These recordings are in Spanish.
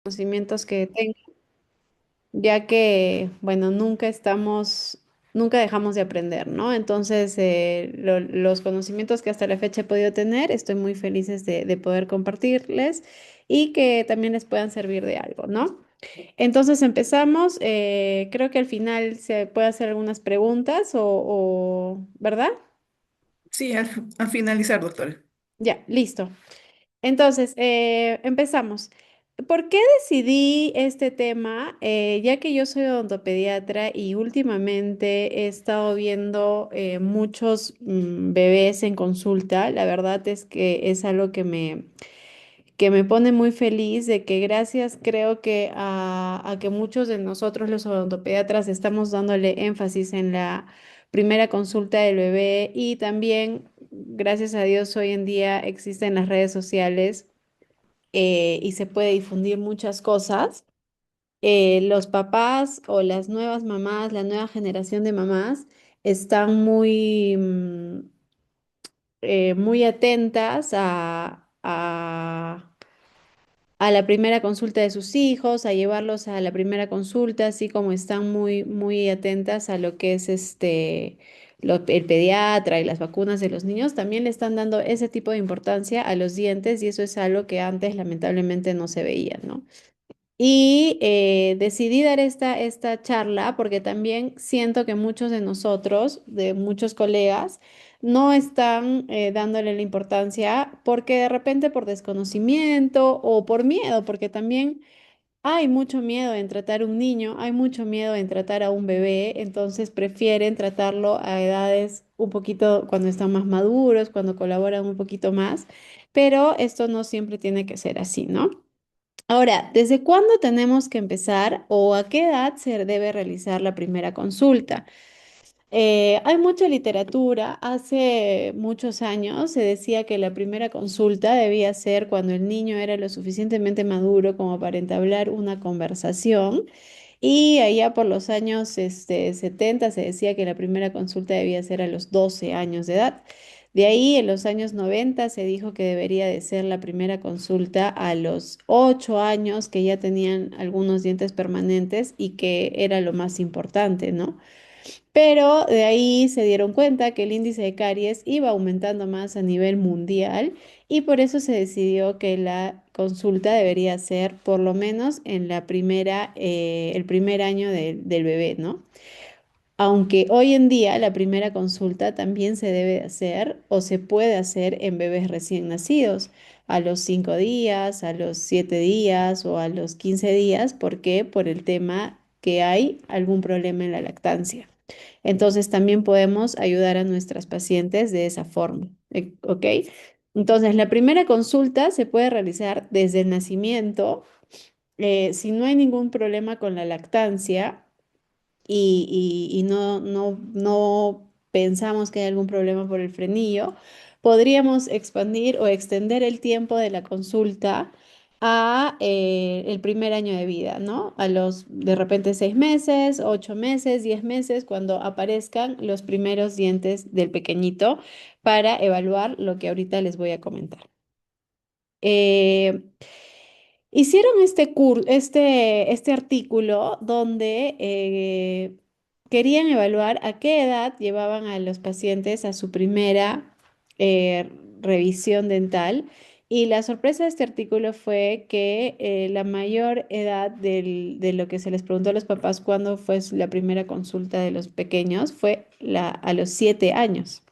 Conocimientos que tengo, ya que, bueno, nunca dejamos de aprender, ¿no? Entonces, los conocimientos que hasta la fecha he podido tener, estoy muy felices de poder compartirles y que también les puedan servir de algo, ¿no? Entonces empezamos, creo que al final se puede hacer algunas preguntas ¿verdad? Sí, al finalizar, doctora. Ya, listo. Entonces, empezamos. ¿Por qué decidí este tema? Ya que yo soy odontopediatra y últimamente he estado viendo muchos bebés en consulta, la verdad es que es algo que me pone muy feliz de que gracias creo que a que muchos de nosotros los odontopediatras estamos dándole énfasis en la primera consulta del bebé y también, gracias a Dios, hoy en día existen las redes sociales y se puede difundir muchas cosas. Los papás o las nuevas mamás, la nueva generación de mamás, están muy atentas a la primera consulta de sus hijos, a llevarlos a la primera consulta, así como están muy atentas a lo que es el pediatra y las vacunas de los niños, también le están dando ese tipo de importancia a los dientes y eso es algo que antes lamentablemente no se veía, ¿no? Y decidí dar esta charla porque también siento que muchos de nosotros, de muchos colegas, no están dándole la importancia porque de repente por desconocimiento o por miedo, porque también hay mucho miedo en tratar a un niño, hay mucho miedo en tratar a un bebé, entonces prefieren tratarlo a edades un poquito cuando están más maduros, cuando colaboran un poquito más, pero esto no siempre tiene que ser así, ¿no? Ahora, ¿desde cuándo tenemos que empezar o a qué edad se debe realizar la primera consulta? Hay mucha literatura. Hace muchos años se decía que la primera consulta debía ser cuando el niño era lo suficientemente maduro como para entablar una conversación. Y allá por los años 70 se decía que la primera consulta debía ser a los 12 años de edad. De ahí, en los años 90 se dijo que debería de ser la primera consulta a los 8 años, que ya tenían algunos dientes permanentes y que era lo más importante, ¿no? Pero de ahí se dieron cuenta que el índice de caries iba aumentando más a nivel mundial y por eso se decidió que la consulta debería ser por lo menos en el primer año del bebé, ¿no? Aunque hoy en día la primera consulta también se debe hacer o se puede hacer en bebés recién nacidos, a los 5 días, a los 7 días o a los 15 días, ¿por qué? Por el tema que hay algún problema en la lactancia. Entonces también podemos ayudar a nuestras pacientes de esa forma, ¿ok? Entonces la primera consulta se puede realizar desde el nacimiento, si no hay ningún problema con la lactancia y no pensamos que hay algún problema por el frenillo, podríamos expandir o extender el tiempo de la consulta a el primer año de vida, ¿no? A los de repente 6 meses, 8 meses, 10 meses, cuando aparezcan los primeros dientes del pequeñito para evaluar lo que ahorita les voy a comentar. Eh, Hicieron este artículo donde querían evaluar a qué edad llevaban a los pacientes a su primera eh, revisión dental. Y la sorpresa de este artículo fue que la mayor edad de lo que se les preguntó a los papás cuando fue la primera consulta de los pequeños fue a los 7 años.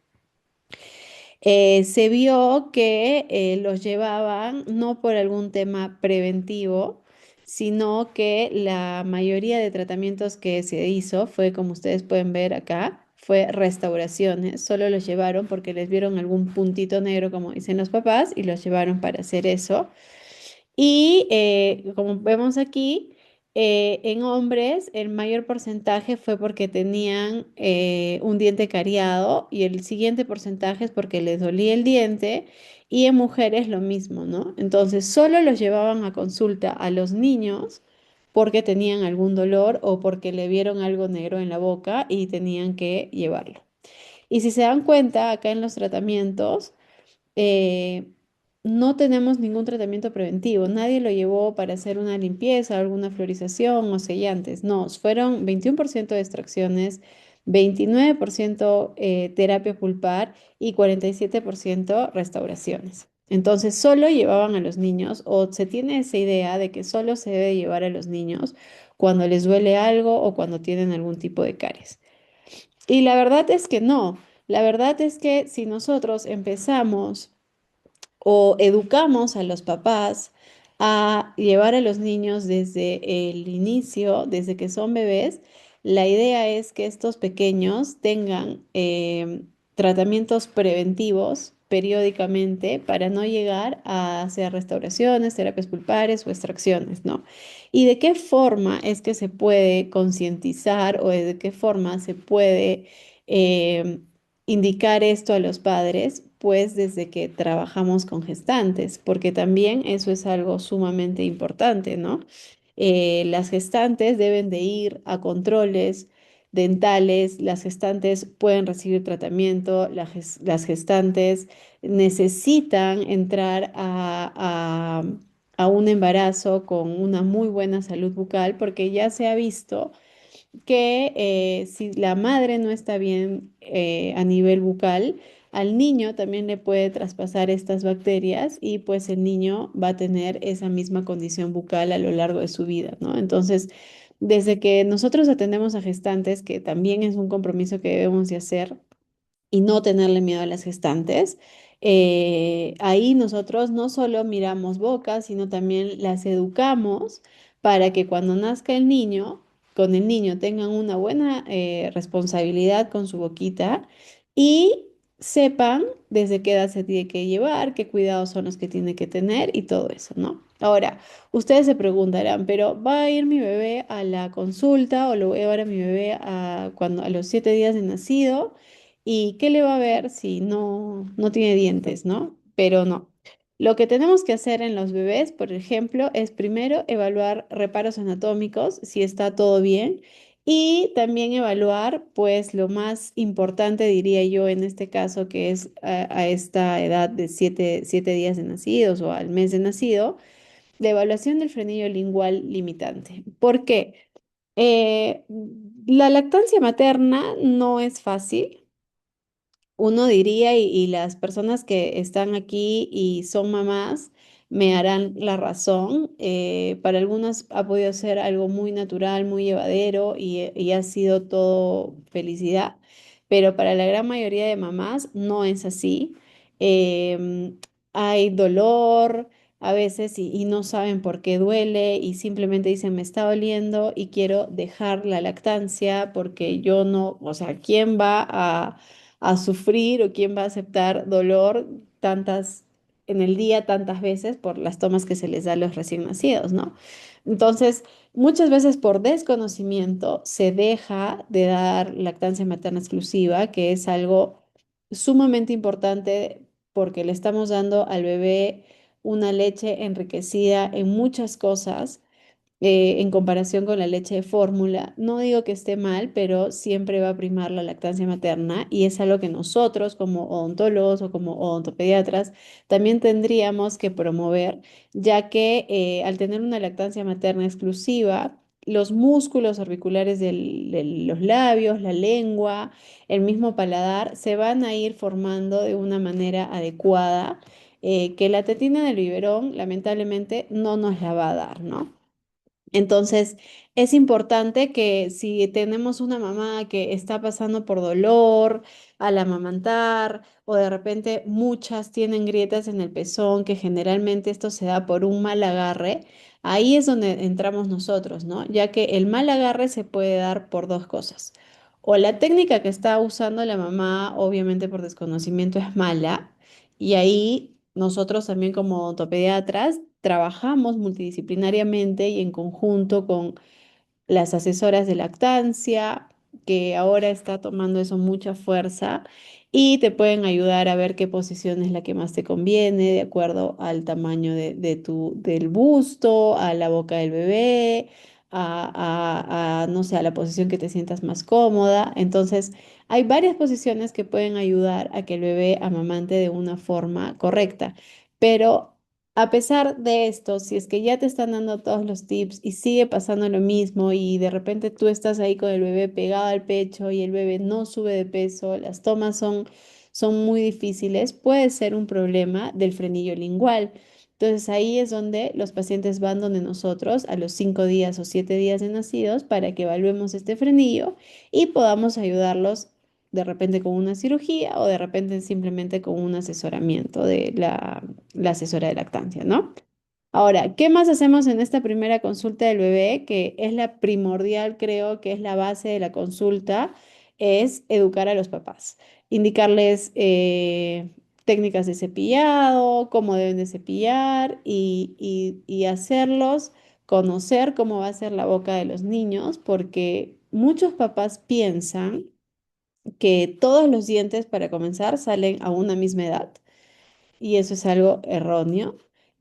Se vio que los llevaban no por algún tema preventivo, sino que la mayoría de tratamientos que se hizo fue, como ustedes pueden ver acá, fue restauraciones. Solo los llevaron porque les vieron algún puntito negro, como dicen los papás, y los llevaron para hacer eso. Y como vemos aquí, en hombres el mayor porcentaje fue porque tenían un diente cariado y el siguiente porcentaje es porque les dolía el diente y en mujeres lo mismo, ¿no? Entonces solo los llevaban a consulta a los niños porque tenían algún dolor o porque le vieron algo negro en la boca y tenían que llevarlo. Y si se dan cuenta, acá en los tratamientos, eh, no tenemos ningún tratamiento preventivo. Nadie lo llevó para hacer una limpieza, alguna florización o sellantes. No, fueron 21% de extracciones, 29% terapia pulpar y 47% restauraciones. Entonces, solo llevaban a los niños, o se tiene esa idea de que solo se debe llevar a los niños cuando les duele algo o cuando tienen algún tipo de caries. Y la verdad es que no. La verdad es que si nosotros empezamos o educamos a los papás a llevar a los niños desde el inicio, desde que son bebés, la idea es que estos pequeños tengan tratamientos preventivos periódicamente para no llegar a hacer restauraciones, terapias pulpares o extracciones, ¿no? ¿Y de qué forma es que se puede concientizar o de qué forma se puede eh, indicar esto a los padres? Pues desde que trabajamos con gestantes, porque también eso es algo sumamente importante, ¿no? Las gestantes deben de ir a controles dentales, las gestantes pueden recibir tratamiento, las gestantes necesitan entrar a un embarazo con una muy buena salud bucal, porque ya se ha visto que si la madre no está bien a nivel bucal, al niño también le puede traspasar estas bacterias y pues el niño va a tener esa misma condición bucal a lo largo de su vida, ¿no? Entonces, desde que nosotros atendemos a gestantes, que también es un compromiso que debemos de hacer, y no tenerle miedo a las gestantes. Ahí nosotros no solo miramos bocas, sino también las educamos para que cuando nazca el niño, con el niño tengan una buena responsabilidad con su boquita y sepan desde qué edad se tiene que llevar, qué cuidados son los que tiene que tener y todo eso, ¿no? Ahora, ustedes se preguntarán, pero ¿va a ir mi bebé a la consulta o lo voy a llevar a mi bebé a los 7 días de nacido? ¿Y qué le va a ver si no tiene dientes, ¿no? Pero no. Lo que tenemos que hacer en los bebés, por ejemplo, es primero evaluar reparos anatómicos, si está todo bien, y también evaluar, pues, lo más importante, diría yo, en este caso, que es a esta edad de 7 días de nacidos o al mes de nacido, la evaluación del frenillo lingual limitante. ¿Por qué? La lactancia materna no es fácil, uno diría, y las personas que están aquí y son mamás me harán la razón. Para algunas ha podido ser algo muy natural, muy llevadero y ha sido todo felicidad, pero para la gran mayoría de mamás no es así. Hay dolor a veces y no saben por qué duele y simplemente dicen me está doliendo y quiero dejar la lactancia porque yo no, o sea, ¿quién va a sufrir o quién va a aceptar dolor tantas en el día, tantas veces por las tomas que se les da a los recién nacidos, ¿no? Entonces, muchas veces por desconocimiento se deja de dar lactancia materna exclusiva, que es algo sumamente importante porque le estamos dando al bebé una leche enriquecida en muchas cosas en comparación con la leche de fórmula. No digo que esté mal, pero siempre va a primar la lactancia materna y es algo que nosotros como odontólogos o como odontopediatras también tendríamos que promover, ya que al tener una lactancia materna exclusiva, los músculos orbiculares de los labios, la lengua, el mismo paladar, se van a ir formando de una manera adecuada, que la tetina del biberón lamentablemente no nos la va a dar, ¿no? Entonces, es importante que si tenemos una mamá que está pasando por dolor al amamantar o de repente muchas tienen grietas en el pezón, que generalmente esto se da por un mal agarre, ahí es donde entramos nosotros, ¿no? Ya que el mal agarre se puede dar por dos cosas. O la técnica que está usando la mamá, obviamente por desconocimiento, es mala y ahí nosotros también como ortopediatras trabajamos multidisciplinariamente y en conjunto con las asesoras de lactancia, que ahora está tomando eso mucha fuerza y te pueden ayudar a ver qué posición es la que más te conviene de acuerdo al tamaño del busto, a la boca del bebé, no sé, a la posición que te sientas más cómoda. Entonces, hay varias posiciones que pueden ayudar a que el bebé amamante de una forma correcta. Pero a pesar de esto, si es que ya te están dando todos los tips y sigue pasando lo mismo y de repente tú estás ahí con el bebé pegado al pecho y el bebé no sube de peso, las tomas son muy difíciles, puede ser un problema del frenillo lingual. Entonces ahí es donde los pacientes van donde nosotros a los 5 días o 7 días de nacidos para que evaluemos este frenillo y podamos ayudarlos de repente con una cirugía o de repente simplemente con un asesoramiento de la asesora de lactancia, ¿no? Ahora, ¿qué más hacemos en esta primera consulta del bebé? Que es la primordial, creo que es la base de la consulta, es educar a los papás, indicarles técnicas de cepillado, cómo deben de cepillar y hacerlos conocer cómo va a ser la boca de los niños, porque muchos papás piensan que todos los dientes, para comenzar, salen a una misma edad y eso es algo erróneo.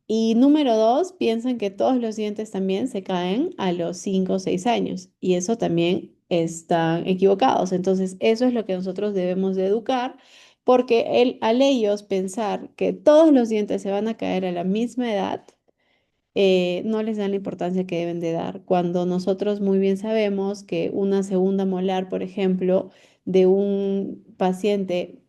Y número dos, piensan que todos los dientes también se caen a los 5 o 6 años y eso también están equivocados. Entonces, eso es lo que nosotros debemos de educar porque al ellos pensar que todos los dientes se van a caer a la misma edad, no les dan la importancia que deben de dar, cuando nosotros muy bien sabemos que una segunda molar, por ejemplo, de un paciente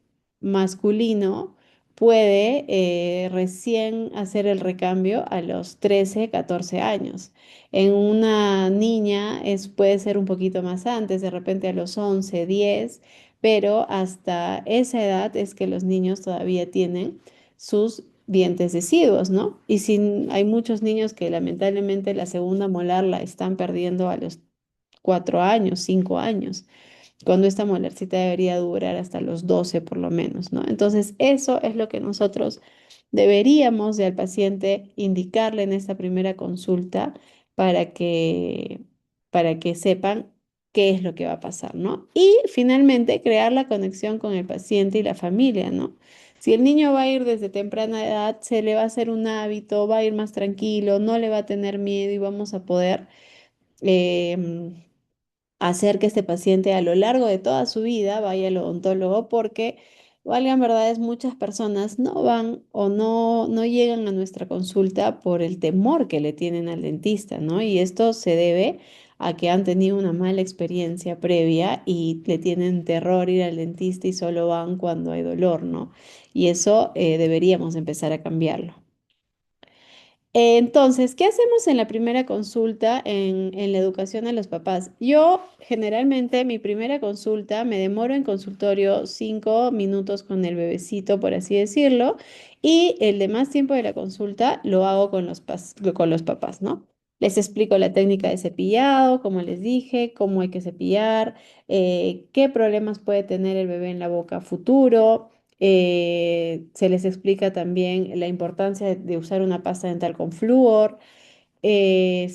masculino puede recién hacer el recambio a los 13 14 años. En una niña puede ser un poquito más antes, de repente a los 11 10, pero hasta esa edad es que los niños todavía tienen sus dientes deciduos, ¿no? Y si hay muchos niños que lamentablemente la segunda molar la están perdiendo a los 4 años, 5 años, cuando esta molarcita debería durar hasta los 12 por lo menos, ¿no? Entonces, eso es lo que nosotros deberíamos de al paciente indicarle en esta primera consulta para que, para que sepan qué es lo que va a pasar, ¿no? Y finalmente, crear la conexión con el paciente y la familia, ¿no? Si el niño va a ir desde temprana edad, se le va a hacer un hábito, va a ir más tranquilo, no le va a tener miedo y vamos a poder em, hacer que este paciente a lo largo de toda su vida vaya al odontólogo porque, valgan verdades, muchas personas no van o no llegan a nuestra consulta por el temor que le tienen al dentista, ¿no? Y esto se debe a que han tenido una mala experiencia previa y le tienen terror ir al dentista y solo van cuando hay dolor, ¿no? Y eso deberíamos empezar a cambiarlo. Entonces, ¿qué hacemos en la primera consulta en la educación a los papás? Yo generalmente mi primera consulta me demoro en consultorio 5 minutos con el bebecito, por así decirlo, y el demás tiempo de la consulta lo hago con los papás, ¿no? Les explico la técnica de cepillado, como les dije, cómo hay que cepillar, qué problemas puede tener el bebé en la boca a futuro. Se les explica también la importancia de usar una pasta dental con flúor, y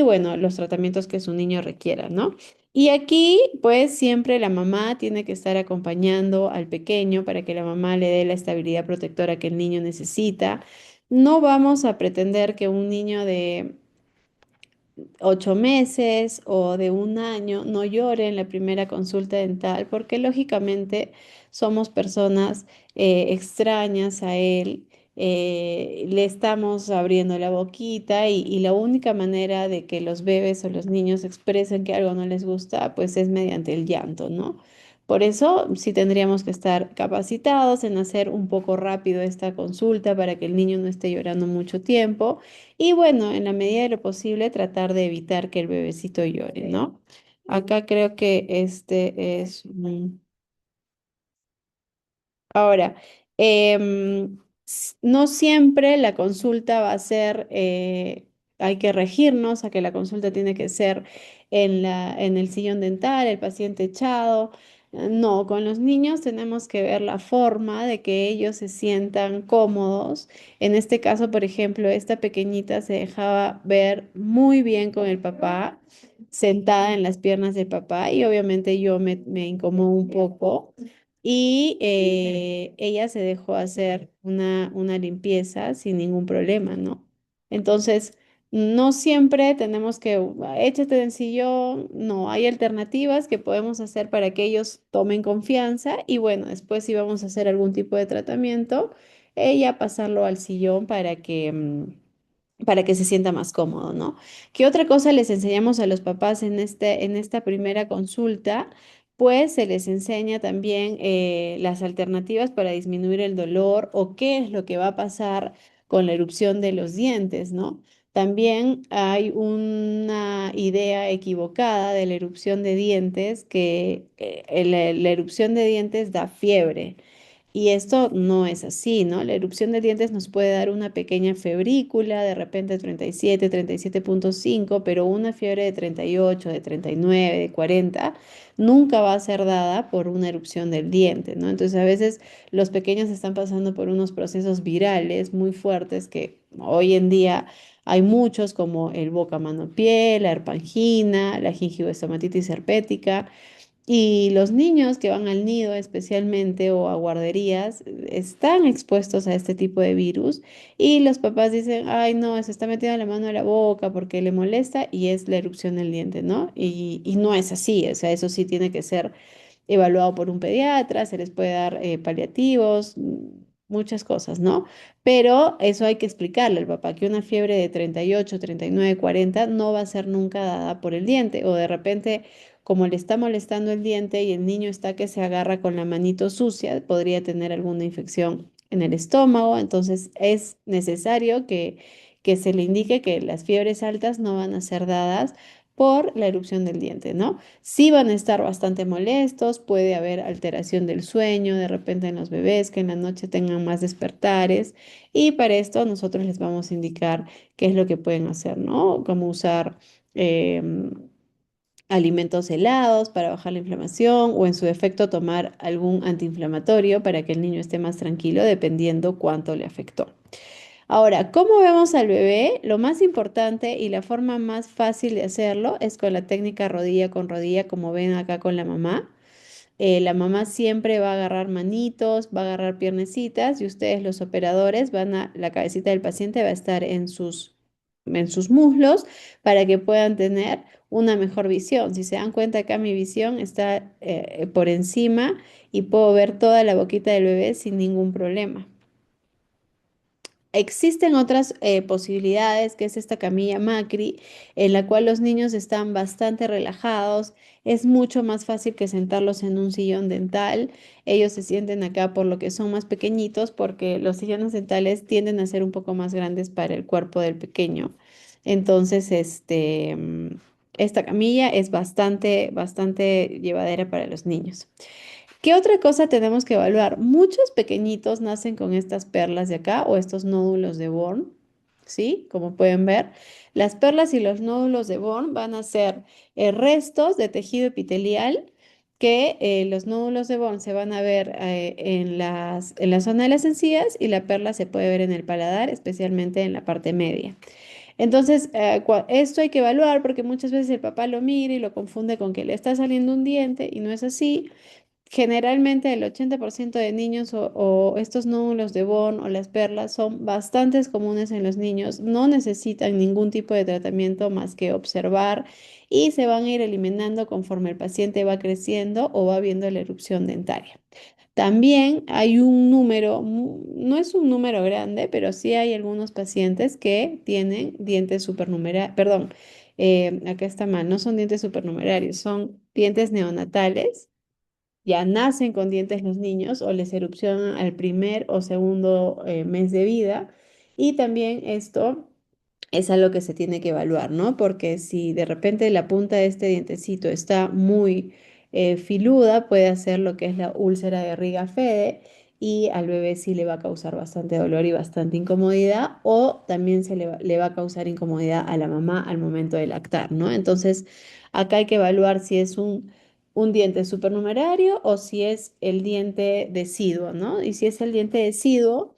bueno, los tratamientos que su niño requiera, ¿no? Y aquí, pues siempre la mamá tiene que estar acompañando al pequeño para que la mamá le dé la estabilidad protectora que el niño necesita. No vamos a pretender que un niño de 8 meses o de un año no llore en la primera consulta dental porque lógicamente somos personas extrañas a él, le estamos abriendo la boquita y la única manera de que los bebés o los niños expresen que algo no les gusta pues es mediante el llanto, ¿no? Por eso sí tendríamos que estar capacitados en hacer un poco rápido esta consulta para que el niño no esté llorando mucho tiempo y bueno, en la medida de lo posible, tratar de evitar que el bebecito llore, ¿no? Acá creo que este es Ahora, no siempre la consulta va a ser, hay que regirnos a que la consulta tiene que ser en el sillón dental, el paciente echado. No, con los niños tenemos que ver la forma de que ellos se sientan cómodos. En este caso, por ejemplo, esta pequeñita se dejaba ver muy bien con el papá, sentada en las piernas del papá y obviamente yo me incomodo un poco y ella se dejó hacer una limpieza sin ningún problema, ¿no? Entonces, no siempre tenemos que, échate del sillón, no, hay alternativas que podemos hacer para que ellos tomen confianza y bueno, después si vamos a hacer algún tipo de tratamiento, ella pasarlo al sillón para que se sienta más cómodo, ¿no? ¿Qué otra cosa les enseñamos a los papás en esta primera consulta? Pues se les enseña también las alternativas para disminuir el dolor o qué es lo que va a pasar con la erupción de los dientes, ¿no? También hay una idea equivocada de la erupción de dientes, que la erupción de dientes da fiebre. Y esto no es así, ¿no? La erupción de dientes nos puede dar una pequeña febrícula, de repente 37, 37,5, pero una fiebre de 38, de 39, de 40, nunca va a ser dada por una erupción del diente, ¿no? Entonces a veces los pequeños están pasando por unos procesos virales muy fuertes que hoy en día hay muchos, como el boca, mano, pie, la herpangina, la gingivoestomatitis herpética. Y los niños que van al nido especialmente o a guarderías están expuestos a este tipo de virus y los papás dicen, ay no, se está metiendo la mano a la boca porque le molesta y es la erupción del diente, ¿no? Y no es así, o sea, eso sí tiene que ser evaluado por un pediatra, se les puede dar paliativos, muchas cosas, ¿no? Pero eso hay que explicarle al papá, que una fiebre de 38, 39, 40 no va a ser nunca dada por el diente, o de repente, como le está molestando el diente y el niño está que se agarra con la manito sucia, podría tener alguna infección en el estómago, entonces es necesario que se le indique que las fiebres altas no van a ser dadas por la erupción del diente, ¿no? Sí van a estar bastante molestos, puede haber alteración del sueño, de repente en los bebés que en la noche tengan más despertares y para esto nosotros les vamos a indicar qué es lo que pueden hacer, ¿no? Como usar alimentos helados para bajar la inflamación o en su defecto tomar algún antiinflamatorio para que el niño esté más tranquilo dependiendo cuánto le afectó. Ahora, ¿cómo vemos al bebé? Lo más importante y la forma más fácil de hacerlo es con la técnica rodilla con rodilla, como ven acá con la mamá. La mamá siempre va a agarrar manitos, va a agarrar piernecitas y ustedes los operadores la cabecita del paciente va a estar en sus muslos para que puedan tener una mejor visión. Si se dan cuenta acá mi visión está por encima y puedo ver toda la boquita del bebé sin ningún problema. Existen otras posibilidades, que es esta camilla Macri, en la cual los niños están bastante relajados. Es mucho más fácil que sentarlos en un sillón dental. Ellos se sienten acá por lo que son más pequeñitos, porque los sillones dentales tienden a ser un poco más grandes para el cuerpo del pequeño. Entonces, esta camilla es bastante llevadera para los niños. ¿Qué otra cosa tenemos que evaluar? Muchos pequeñitos nacen con estas perlas de acá o estos nódulos de Born, ¿sí? Como pueden ver, las perlas y los nódulos de Born van a ser restos de tejido epitelial que los nódulos de Born se van a ver en la zona de las encías y la perla se puede ver en el paladar, especialmente en la parte media. Entonces, esto hay que evaluar porque muchas veces el papá lo mira y lo confunde con que le está saliendo un diente y no es así. Generalmente el 80% de niños o estos nódulos de Bond o las perlas son bastante comunes en los niños, no necesitan ningún tipo de tratamiento más que observar y se van a ir eliminando conforme el paciente va creciendo o va viendo la erupción dentaria. También hay un número, no es un número grande, pero sí hay algunos pacientes que tienen dientes supernumerarios, perdón, acá está mal, no son dientes supernumerarios, son dientes neonatales. Ya nacen con dientes los niños o les erupcionan al primer o segundo mes de vida. Y también esto es algo que se tiene que evaluar, ¿no? Porque si de repente la punta de este dientecito está muy filuda, puede hacer lo que es la úlcera de Riga-Fede y al bebé sí le va a causar bastante dolor y bastante incomodidad o también le va a causar incomodidad a la mamá al momento de lactar, ¿no? Entonces, acá hay que evaluar si es un diente supernumerario o si es el diente deciduo, ¿no? Y si es el diente deciduo,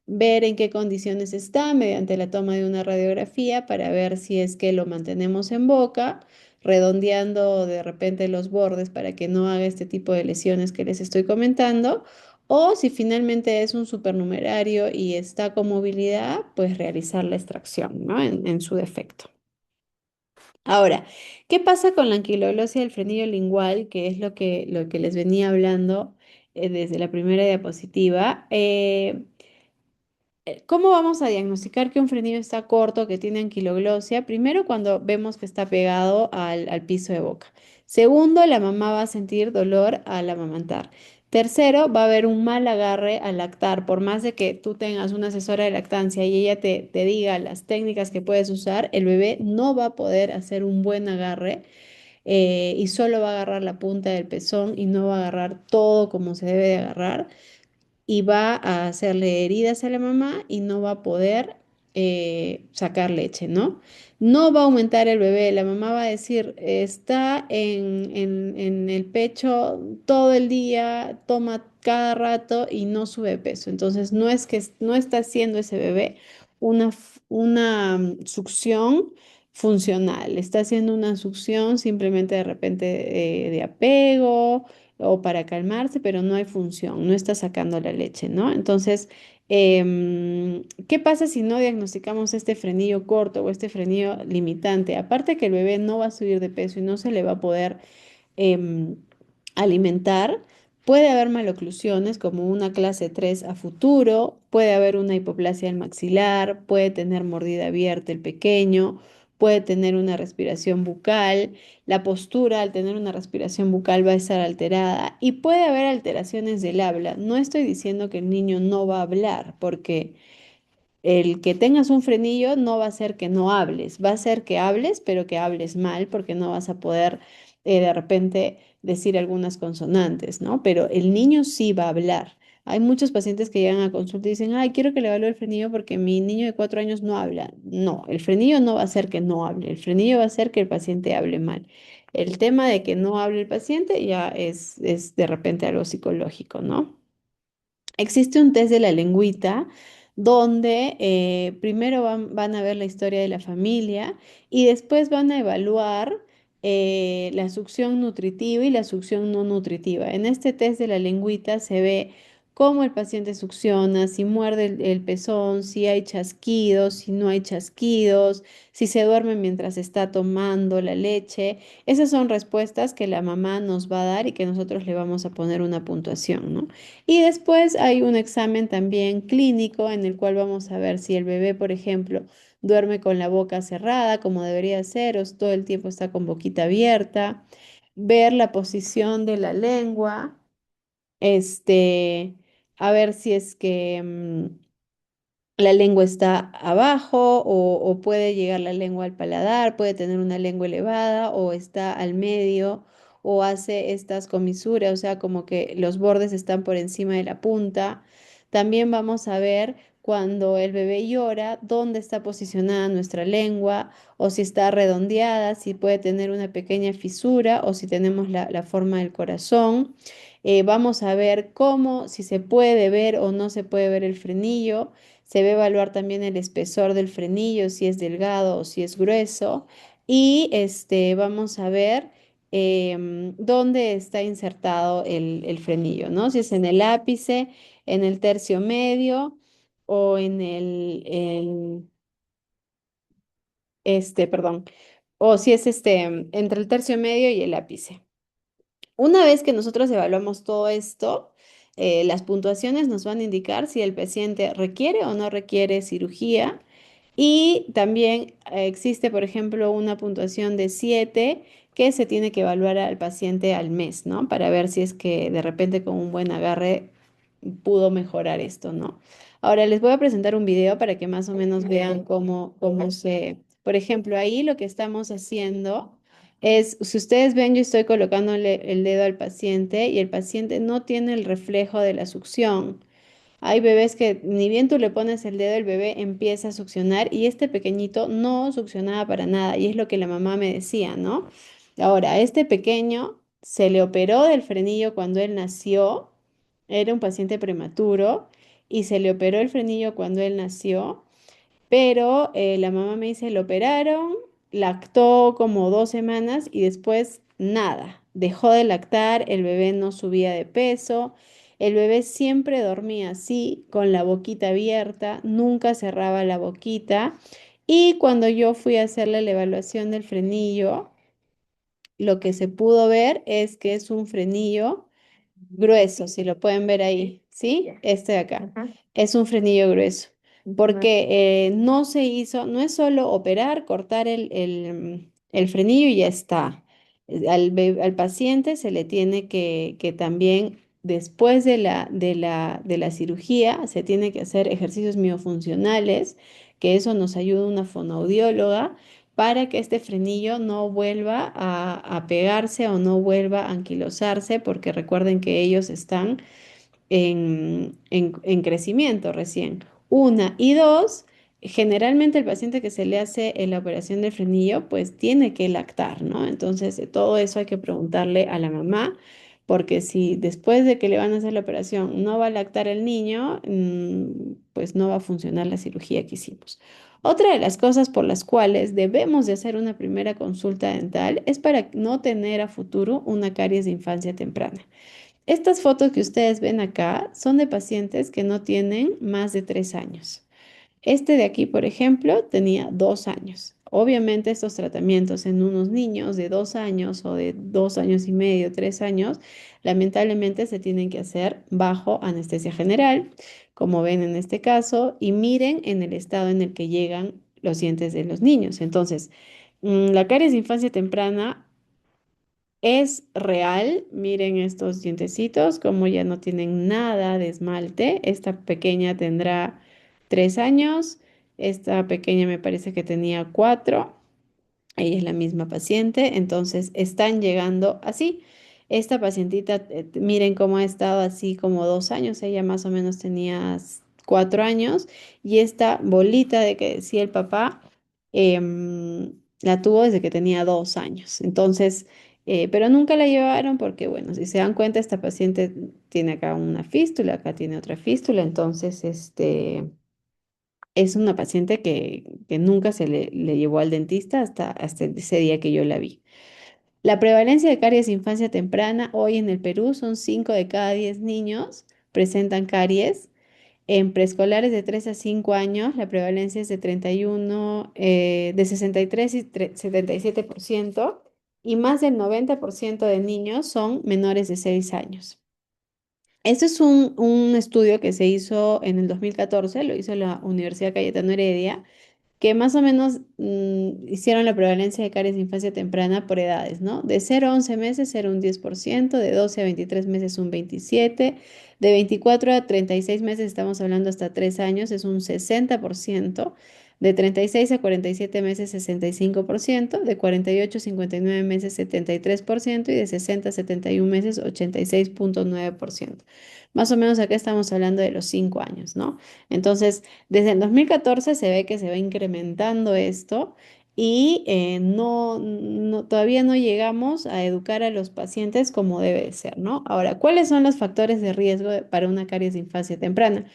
ver en qué condiciones está mediante la toma de una radiografía para ver si es que lo mantenemos en boca, redondeando de repente los bordes para que no haga este tipo de lesiones que les estoy comentando, o si finalmente es un supernumerario y está con movilidad, pues realizar la extracción, ¿no? En su defecto. Ahora, ¿qué pasa con la anquiloglosia del frenillo lingual, que es lo que les venía hablando desde la primera diapositiva? ¿Cómo vamos a diagnosticar que un frenillo está corto, que tiene anquiloglosia? Primero, cuando vemos que está pegado al piso de boca. Segundo, la mamá va a sentir dolor al amamantar. Tercero, va a haber un mal agarre al lactar. Por más de que tú tengas una asesora de lactancia y ella te diga las técnicas que puedes usar, el bebé no va a poder hacer un buen agarre y solo va a agarrar la punta del pezón y no va a agarrar todo como se debe de agarrar y va a hacerle heridas a la mamá y no va a poder sacar leche, ¿no? No va a aumentar el bebé, la mamá va a decir, está en el pecho todo el día, toma cada rato y no sube peso. Entonces, no es que no está haciendo ese bebé una succión funcional, está haciendo una succión simplemente de repente de apego o para calmarse, pero no hay función, no está sacando la leche, ¿no? Entonces, ¿qué pasa si no diagnosticamos este frenillo corto o este frenillo limitante? Aparte que el bebé no va a subir de peso y no se le va a poder em, alimentar, puede haber maloclusiones como una clase 3 a futuro, puede haber una hipoplasia del maxilar, puede tener mordida abierta el pequeño, puede tener una respiración bucal, la postura al tener una respiración bucal va a estar alterada y puede haber alteraciones del habla. No estoy diciendo que el niño no va a hablar, porque el que tengas un frenillo no va a ser que no hables, va a ser que hables, pero que hables mal, porque no vas a poder de repente decir algunas consonantes, ¿no? Pero el niño sí va a hablar. Hay muchos pacientes que llegan a consulta y dicen, ay, quiero que le evalúe el frenillo porque mi niño de 4 años no habla. No, el frenillo no va a ser que no hable, el frenillo va a ser que el paciente hable mal. El tema de que no hable el paciente ya es de repente algo psicológico, ¿no? Existe un test de la lengüita donde primero van a ver la historia de la familia y después van a evaluar la succión nutritiva y la succión no nutritiva. En este test de la lengüita se ve cómo el paciente succiona, si muerde el pezón, si hay chasquidos, si no hay chasquidos, si se duerme mientras está tomando la leche. Esas son respuestas que la mamá nos va a dar y que nosotros le vamos a poner una puntuación, ¿no? Y después hay un examen también clínico en el cual vamos a ver si el bebé, por ejemplo, duerme con la boca cerrada, como debería ser, o todo el tiempo está con boquita abierta, ver la posición de la lengua, este, a ver si es que la lengua está abajo o puede llegar la lengua al paladar, puede tener una lengua elevada o está al medio o hace estas comisuras, o sea, como que los bordes están por encima de la punta. También vamos a ver cuando el bebé llora, dónde está posicionada nuestra lengua o si está redondeada, si puede tener una pequeña fisura o si tenemos la forma del corazón. Vamos a ver cómo, si se puede ver o no se puede ver el frenillo. Se va a evaluar también el espesor del frenillo, si es delgado o si es grueso. Y vamos a ver dónde está insertado el frenillo, ¿no? Si es en el ápice, en el tercio medio o en perdón, o si es entre el tercio medio y el ápice. Una vez que nosotros evaluamos todo esto, las puntuaciones nos van a indicar si el paciente requiere o no requiere cirugía. Y también existe, por ejemplo, una puntuación de 7 que se tiene que evaluar al paciente al mes, ¿no? Para ver si es que de repente con un buen agarre pudo mejorar esto, ¿no? Ahora les voy a presentar un video para que más o menos vean cómo por ejemplo, ahí lo que estamos haciendo es, si ustedes ven, yo estoy colocándole el dedo al paciente y el paciente no tiene el reflejo de la succión. Hay bebés que ni bien tú le pones el dedo, el bebé empieza a succionar y este pequeñito no succionaba para nada y es lo que la mamá me decía, ¿no? Ahora, a este pequeño se le operó del frenillo cuando él nació, era un paciente prematuro y se le operó el frenillo cuando él nació. Pero la mamá me dice, lo operaron, lactó como 2 semanas y después nada. Dejó de lactar, el bebé no subía de peso, el bebé siempre dormía así, con la boquita abierta, nunca cerraba la boquita. Y cuando yo fui a hacerle la evaluación del frenillo, lo que se pudo ver es que es un frenillo grueso, si lo pueden ver ahí, ¿sí? Este de acá. Ajá. Es un frenillo grueso. porque no se hizo, no es solo operar, cortar el frenillo y ya está. Al paciente se le tiene que también, después de la cirugía, se tiene que hacer ejercicios miofuncionales, que eso nos ayuda una fonoaudióloga para que este frenillo no vuelva a pegarse o no vuelva a anquilosarse, porque recuerden que ellos están en crecimiento recién. Una y dos, generalmente el paciente que se le hace la operación de frenillo, pues tiene que lactar, ¿no? Entonces, de todo eso hay que preguntarle a la mamá, porque si después de que le van a hacer la operación no va a lactar el niño, pues no va a funcionar la cirugía que hicimos. Otra de las cosas por las cuales debemos de hacer una primera consulta dental es para no tener a futuro una caries de infancia temprana. Estas fotos que ustedes ven acá son de pacientes que no tienen más de 3 años. Este de aquí, por ejemplo, tenía 2 años. Obviamente estos tratamientos en unos niños de 2 años o de 2 años y medio, 3 años, lamentablemente se tienen que hacer bajo anestesia general, como ven en este caso, y miren en el estado en el que llegan los dientes de los niños. Entonces, la caries de infancia temprana es real, miren estos dientecitos, como ya no tienen nada de esmalte. Esta pequeña tendrá 3 años, esta pequeña me parece que tenía 4. Ella es la misma paciente, entonces están llegando así. Esta pacientita, miren cómo ha estado así como 2 años, ella más o menos tenía 4 años, y esta bolita de que decía el papá, la tuvo desde que tenía 2 años. Entonces, pero nunca la llevaron porque, bueno, si se dan cuenta, esta paciente tiene acá una fístula, acá tiene otra fístula, entonces, es una paciente que nunca se le llevó al dentista hasta ese día que yo la vi. La prevalencia de caries de infancia temprana hoy en el Perú son 5 de cada 10 niños presentan caries. En preescolares de 3 a 5 años, la prevalencia es de 31, de 63 y 77%, y más del 90% de niños son menores de 6 años. Este es un estudio que se hizo en el 2014, lo hizo la Universidad Cayetano Heredia, que más o menos hicieron la prevalencia de caries de infancia temprana por edades, ¿no? De 0 a 11 meses era un 10%, de 12 a 23 meses un 27%, de 24 a 36 meses, estamos hablando hasta 3 años, es un 60%, de 36 a 47 meses 65%, de 48 a 59 meses 73% y de 60 a 71 meses 86,9%. Más o menos acá estamos hablando de los 5 años, ¿no? Entonces, desde el 2014 se ve que se va incrementando esto y todavía no llegamos a educar a los pacientes como debe de ser, ¿no? Ahora, ¿cuáles son los factores de riesgo para una caries de infancia temprana?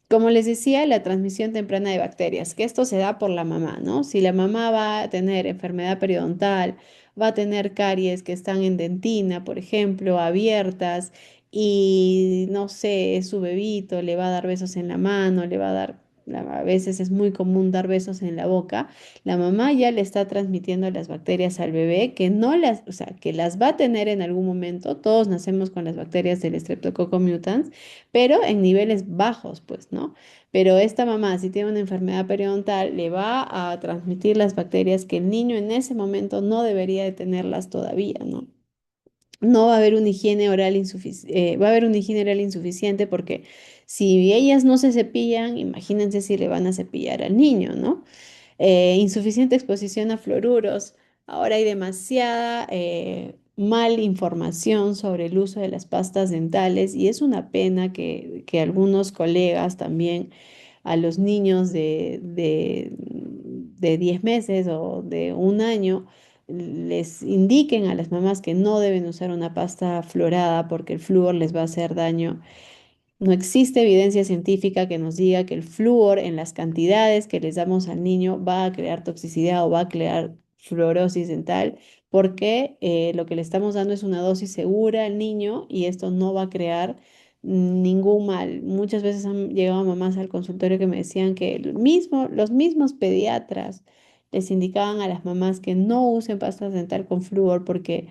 Como les decía, la transmisión temprana de bacterias, que esto se da por la mamá, ¿no? Si la mamá va a tener enfermedad periodontal, va a tener caries que están en dentina, por ejemplo, abiertas, y no sé, su bebito le va a dar besos en la mano, le va a dar, a veces es muy común dar besos en la boca, la mamá ya le está transmitiendo las bacterias al bebé, que no las, o sea, que las va a tener en algún momento. Todos nacemos con las bacterias del Streptococcus mutans, pero en niveles bajos, pues, ¿no? Pero esta mamá, si tiene una enfermedad periodontal, le va a transmitir las bacterias que el niño en ese momento no debería de tenerlas todavía, ¿no? No va a haber una higiene oral va a haber una higiene oral insuficiente, porque si ellas no se cepillan, imagínense si le van a cepillar al niño, ¿no? Insuficiente exposición a fluoruros. Ahora hay demasiada mal información sobre el uso de las pastas dentales, y es una pena que algunos colegas también a los niños de 10 meses o de 1 año les indiquen a las mamás que no deben usar una pasta fluorada porque el flúor les va a hacer daño. No existe evidencia científica que nos diga que el flúor en las cantidades que les damos al niño va a crear toxicidad o va a crear fluorosis dental, porque lo que le estamos dando es una dosis segura al niño y esto no va a crear ningún mal. Muchas veces han llegado mamás al consultorio que me decían que los mismos pediatras les indicaban a las mamás que no usen pastas dental con flúor porque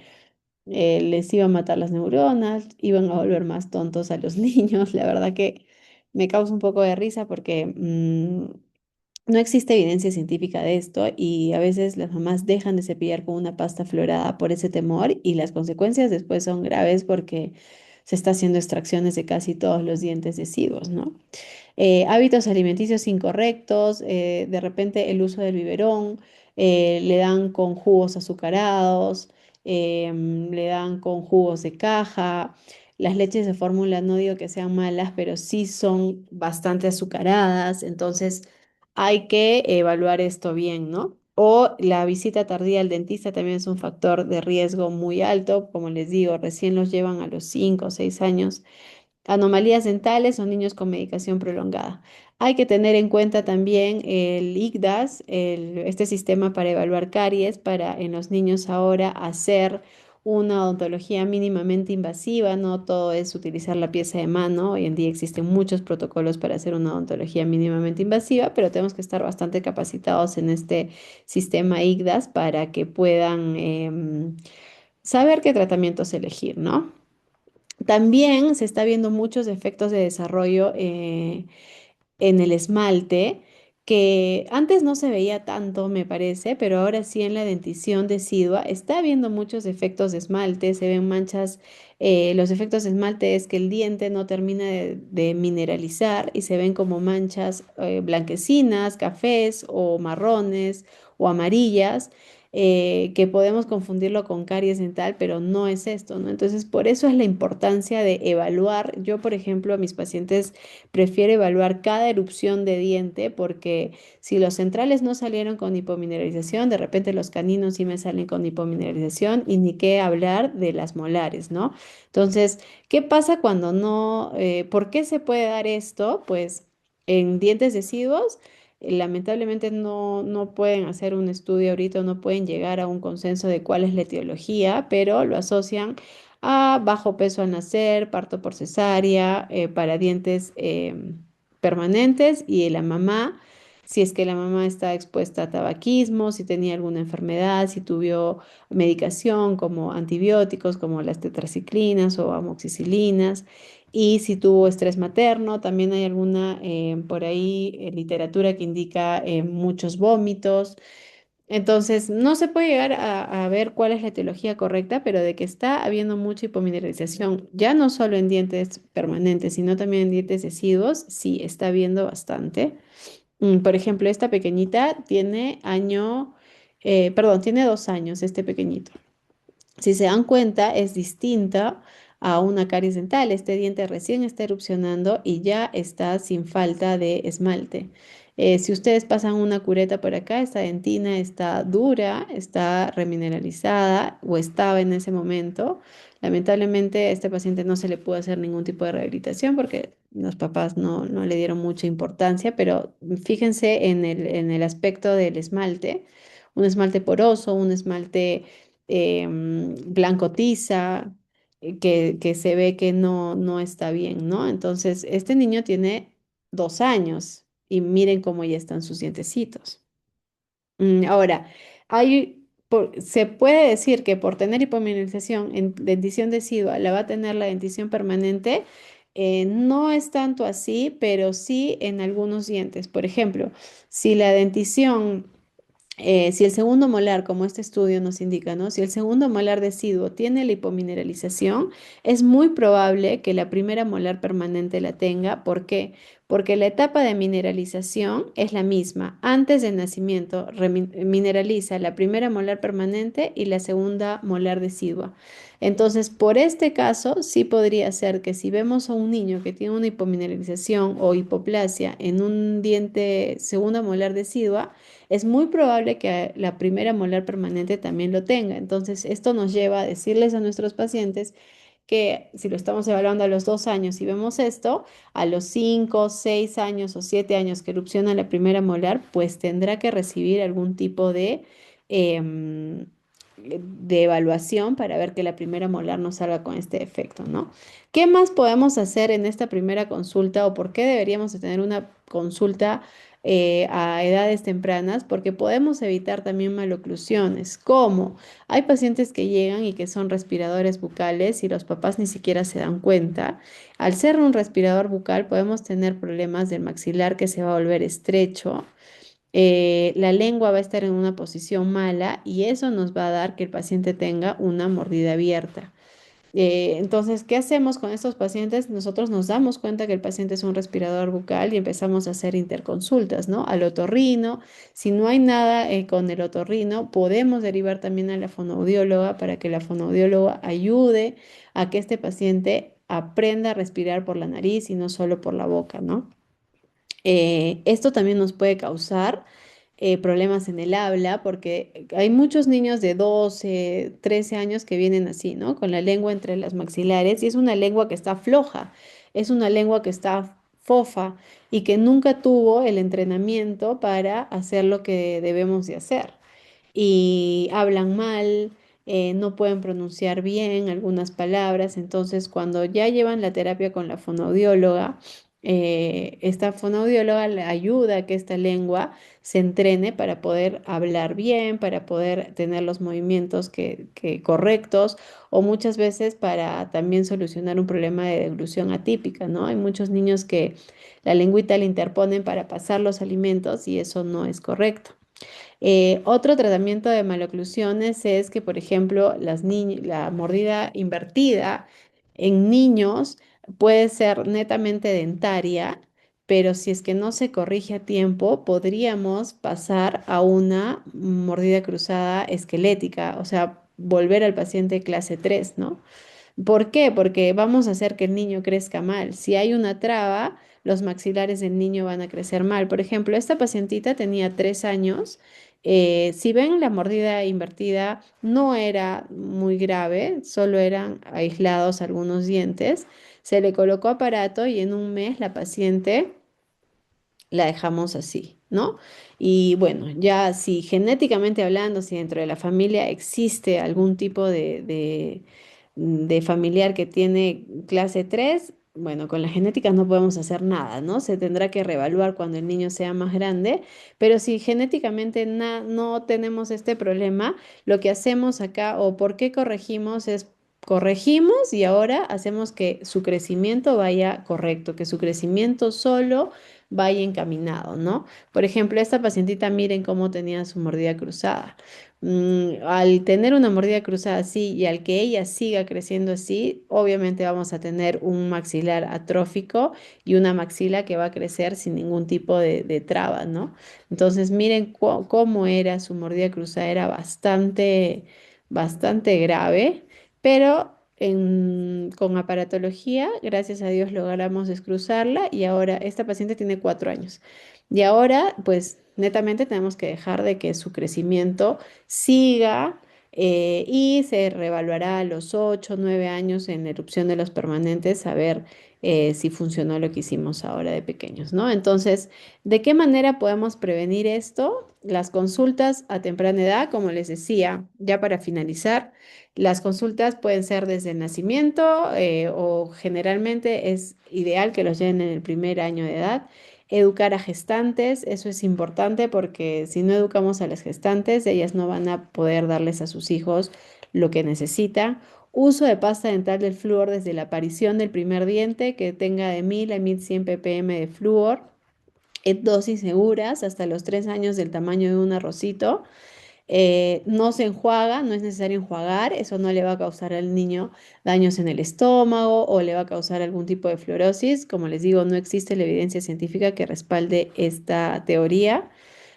les iba a matar las neuronas, iban a volver más tontos a los niños. La verdad que me causa un poco de risa porque no existe evidencia científica de esto y a veces las mamás dejan de cepillar con una pasta fluorada por ese temor y las consecuencias después son graves porque se está haciendo extracciones de casi todos los dientes deciduos, ¿no? Hábitos alimenticios incorrectos, de repente el uso del biberón, le dan con jugos azucarados, le dan con jugos de caja. Las leches de fórmula no digo que sean malas, pero sí son bastante azucaradas, entonces hay que evaluar esto bien, ¿no? O la visita tardía al dentista también es un factor de riesgo muy alto, como les digo, recién los llevan a los 5 o 6 años. Anomalías dentales o niños con medicación prolongada. Hay que tener en cuenta también el IGDAS, este sistema para evaluar caries, para en los niños ahora hacer una odontología mínimamente invasiva. No todo es utilizar la pieza de mano. Hoy en día existen muchos protocolos para hacer una odontología mínimamente invasiva, pero tenemos que estar bastante capacitados en este sistema IGDAS para que puedan saber qué tratamientos elegir, ¿no? También se está viendo muchos efectos de desarrollo en el esmalte, que antes no se veía tanto, me parece, pero ahora sí en la dentición decidua está habiendo muchos efectos de esmalte, se ven manchas, los efectos de esmalte es que el diente no termina de mineralizar y se ven como manchas blanquecinas, cafés o marrones o amarillas. Que podemos confundirlo con caries dental, pero no es esto, ¿no? Entonces, por eso es la importancia de evaluar. Yo, por ejemplo, a mis pacientes prefiero evaluar cada erupción de diente porque si los centrales no salieron con hipomineralización, de repente los caninos sí me salen con hipomineralización y ni qué hablar de las molares, ¿no? Entonces, ¿qué pasa cuando no? ¿Por qué se puede dar esto? Pues en dientes deciduos. Lamentablemente no pueden hacer un estudio ahorita, no pueden llegar a un consenso de cuál es la etiología, pero lo asocian a bajo peso al nacer, parto por cesárea, para dientes permanentes y la mamá, si es que la mamá está expuesta a tabaquismo, si tenía alguna enfermedad, si tuvo medicación como antibióticos, como las tetraciclinas o amoxicilinas. Y si tuvo estrés materno, también hay alguna por ahí literatura que indica muchos vómitos. Entonces, no se puede llegar a ver cuál es la etiología correcta, pero de que está habiendo mucha hipomineralización, ya no solo en dientes permanentes, sino también en dientes deciduos, sí, está habiendo bastante. Por ejemplo, esta pequeñita tiene perdón, tiene 2 años, este pequeñito. Si se dan cuenta, es distinta a una caries dental. Este diente recién está erupcionando y ya está sin falta de esmalte. Si ustedes pasan una cureta por acá, esta dentina está dura, está remineralizada o estaba en ese momento. Lamentablemente a este paciente no se le pudo hacer ningún tipo de rehabilitación porque los papás no le dieron mucha importancia, pero fíjense en el aspecto del esmalte. Un esmalte poroso, un esmalte blanco tiza, que se ve que no está bien, ¿no? Entonces, este niño tiene 2 años y miren cómo ya están sus dientecitos. Ahora, se puede decir que por tener hipomineralización en dentición decidua la va a tener la dentición permanente. No es tanto así, pero sí en algunos dientes. Por ejemplo, si la dentición si el segundo molar, como este estudio nos indica, ¿no? Si el segundo molar deciduo tiene la hipomineralización, es muy probable que la primera molar permanente la tenga. ¿Por qué? Porque la etapa de mineralización es la misma. Antes del nacimiento mineraliza la primera molar permanente y la segunda molar decidua. Entonces, por este caso, sí podría ser que si vemos a un niño que tiene una hipomineralización o hipoplasia en un diente segunda molar decidua, es muy probable que la primera molar permanente también lo tenga. Entonces, esto nos lleva a decirles a nuestros pacientes que si lo estamos evaluando a los 2 años y vemos esto, a los 5, 6 años o 7 años que erupciona la primera molar, pues tendrá que recibir algún tipo em, de evaluación para ver que la primera molar no salga con este efecto, ¿no? ¿Qué más podemos hacer en esta primera consulta o por qué deberíamos de tener una consulta a edades tempranas, porque podemos evitar también maloclusiones. ¿Cómo? Hay pacientes que llegan y que son respiradores bucales y los papás ni siquiera se dan cuenta. Al ser un respirador bucal podemos tener problemas del maxilar que se va a volver estrecho. La lengua va a estar en una posición mala y eso nos va a dar que el paciente tenga una mordida abierta. Entonces, ¿qué hacemos con estos pacientes? Nosotros nos damos cuenta que el paciente es un respirador bucal y empezamos a hacer interconsultas, ¿no? Al otorrino. Si no hay nada con el otorrino, podemos derivar también a la fonoaudióloga para que la fonoaudióloga ayude a que este paciente aprenda a respirar por la nariz y no solo por la boca, ¿no? Esto también nos puede causar problemas en el habla porque hay muchos niños de 12, 13 años que vienen así, ¿no? Con la lengua entre las maxilares y es una lengua que está floja, es una lengua que está fofa y que nunca tuvo el entrenamiento para hacer lo que debemos de hacer y hablan mal, no pueden pronunciar bien algunas palabras. Entonces, cuando ya llevan la terapia con la fonoaudióloga, esta fonoaudióloga le ayuda a que esta lengua se entrene para poder hablar bien, para poder tener los movimientos que correctos o muchas veces para también solucionar un problema de deglución atípica, ¿no? Hay muchos niños que la lengüita le interponen para pasar los alimentos y eso no es correcto. Otro tratamiento de maloclusiones es que, por ejemplo, la mordida invertida en niños puede ser netamente dentaria, pero si es que no se corrige a tiempo, podríamos pasar a una mordida cruzada esquelética, o sea, volver al paciente clase 3, ¿no? ¿Por qué? Porque vamos a hacer que el niño crezca mal. Si hay una traba, los maxilares del niño van a crecer mal. Por ejemplo, esta pacientita tenía 3 años. Si ven la mordida invertida, no era muy grave, solo eran aislados algunos dientes. Se le colocó aparato y en un mes la paciente la dejamos así, ¿no? Y bueno, ya si genéticamente hablando, si dentro de la familia existe algún tipo de familiar que tiene clase 3, bueno, con la genética no podemos hacer nada, ¿no? Se tendrá que reevaluar cuando el niño sea más grande, pero si genéticamente no tenemos este problema, lo que hacemos acá o por qué corregimos es... Corregimos y ahora hacemos que su crecimiento vaya correcto, que su crecimiento solo vaya encaminado, ¿no? Por ejemplo, esta pacientita, miren cómo tenía su mordida cruzada. Al tener una mordida cruzada así y al que ella siga creciendo así, obviamente vamos a tener un maxilar atrófico y una maxila que va a crecer sin ningún tipo de traba, ¿no? Entonces, miren cómo era su mordida cruzada, era bastante grave, pero con aparatología, gracias a Dios logramos descruzarla y ahora esta paciente tiene 4 años. Y ahora, pues netamente tenemos que dejar de que su crecimiento siga y se reevaluará a los 8, 9 años en la erupción de los permanentes a ver si funcionó lo que hicimos ahora de pequeños, ¿no? Entonces, ¿de qué manera podemos prevenir esto? Las consultas a temprana edad, como les decía, ya para finalizar. Las consultas pueden ser desde el nacimiento o generalmente es ideal que los lleven en el primer año de edad. Educar a gestantes, eso es importante porque si no educamos a las gestantes, ellas no van a poder darles a sus hijos lo que necesitan. Uso de pasta dental del flúor desde la aparición del primer diente que tenga de 1000 a 1100 ppm de flúor en dosis seguras hasta los 3 años del tamaño de un arrocito. No se enjuaga, no es necesario enjuagar, eso no le va a causar al niño daños en el estómago o le va a causar algún tipo de fluorosis. Como les digo, no existe la evidencia científica que respalde esta teoría.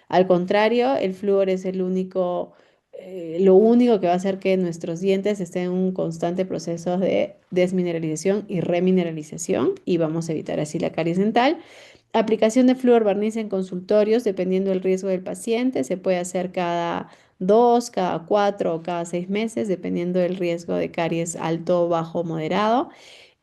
Al contrario, el flúor es lo único que va a hacer que nuestros dientes estén en un constante proceso de desmineralización y remineralización y vamos a evitar así la caries dental. Aplicación de flúor barniz en consultorios, dependiendo del riesgo del paciente, se puede hacer cada 2, cada 4 o cada 6 meses, dependiendo del riesgo de caries alto, bajo, moderado.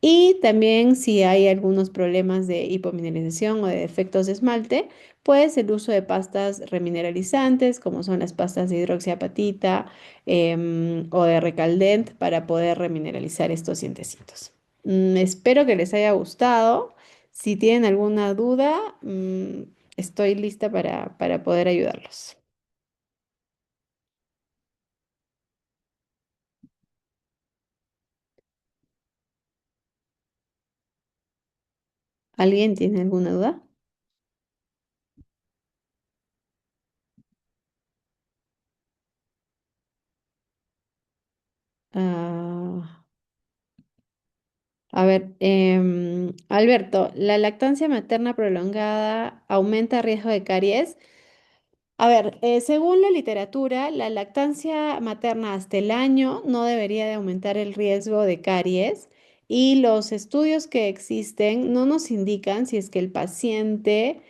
Y también si hay algunos problemas de hipomineralización o de defectos de esmalte, pues el uso de pastas remineralizantes, como son las pastas de hidroxiapatita o de Recaldent, para poder remineralizar estos dientecitos. Espero que les haya gustado. Si tienen alguna duda, Estoy lista para poder ayudarlos. ¿Alguien tiene alguna duda? Ah, a ver, Alberto, ¿la lactancia materna prolongada aumenta riesgo de caries? A ver, según la literatura, la lactancia materna hasta el año no debería de aumentar el riesgo de caries y los estudios que existen no nos indican si es que el paciente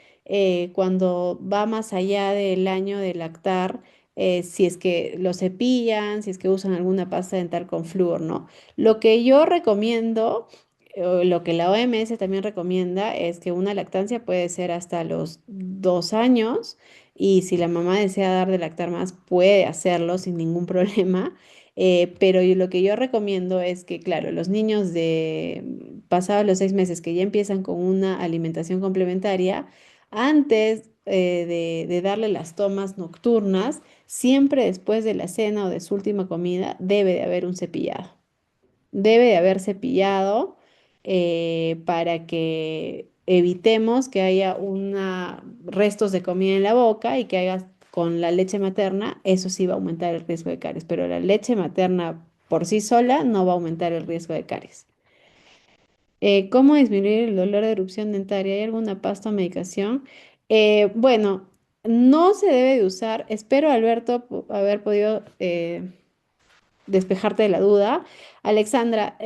cuando va más allá del año de lactar, si es que lo cepillan, si es que usan alguna pasta dental con flúor, ¿no? Lo que yo recomiendo, o lo que la OMS también recomienda, es que una lactancia puede ser hasta los 2 años y si la mamá desea dar de lactar más, puede hacerlo sin ningún problema. Pero lo que yo recomiendo es que, claro, los niños de pasados los 6 meses que ya empiezan con una alimentación complementaria, antes de darle las tomas nocturnas, siempre después de la cena o de su última comida, debe de haber un cepillado. Debe de haber cepillado para que evitemos que haya restos de comida en la boca y que haya con la leche materna, eso sí va a aumentar el riesgo de caries, pero la leche materna por sí sola no va a aumentar el riesgo de caries. ¿Cómo disminuir el dolor de erupción dentaria? ¿Hay alguna pasta o medicación? Bueno, no se debe de usar. Espero, Alberto, haber podido despejarte de la duda. Alexandra,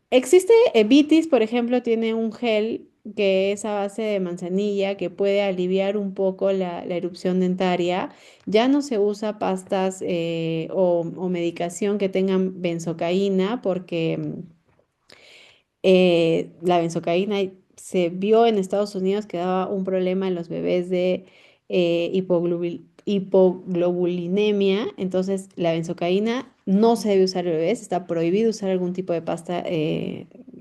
existe Vitis, por ejemplo, tiene un gel que es a base de manzanilla que puede aliviar un poco la erupción dentaria. Ya no se usa pastas o medicación que tengan benzocaína porque la benzocaína se vio en Estados Unidos que daba un problema en los bebés de hipoglobulinemia. Entonces, la benzocaína no se debe usar en bebés, está prohibido usar algún tipo de pasta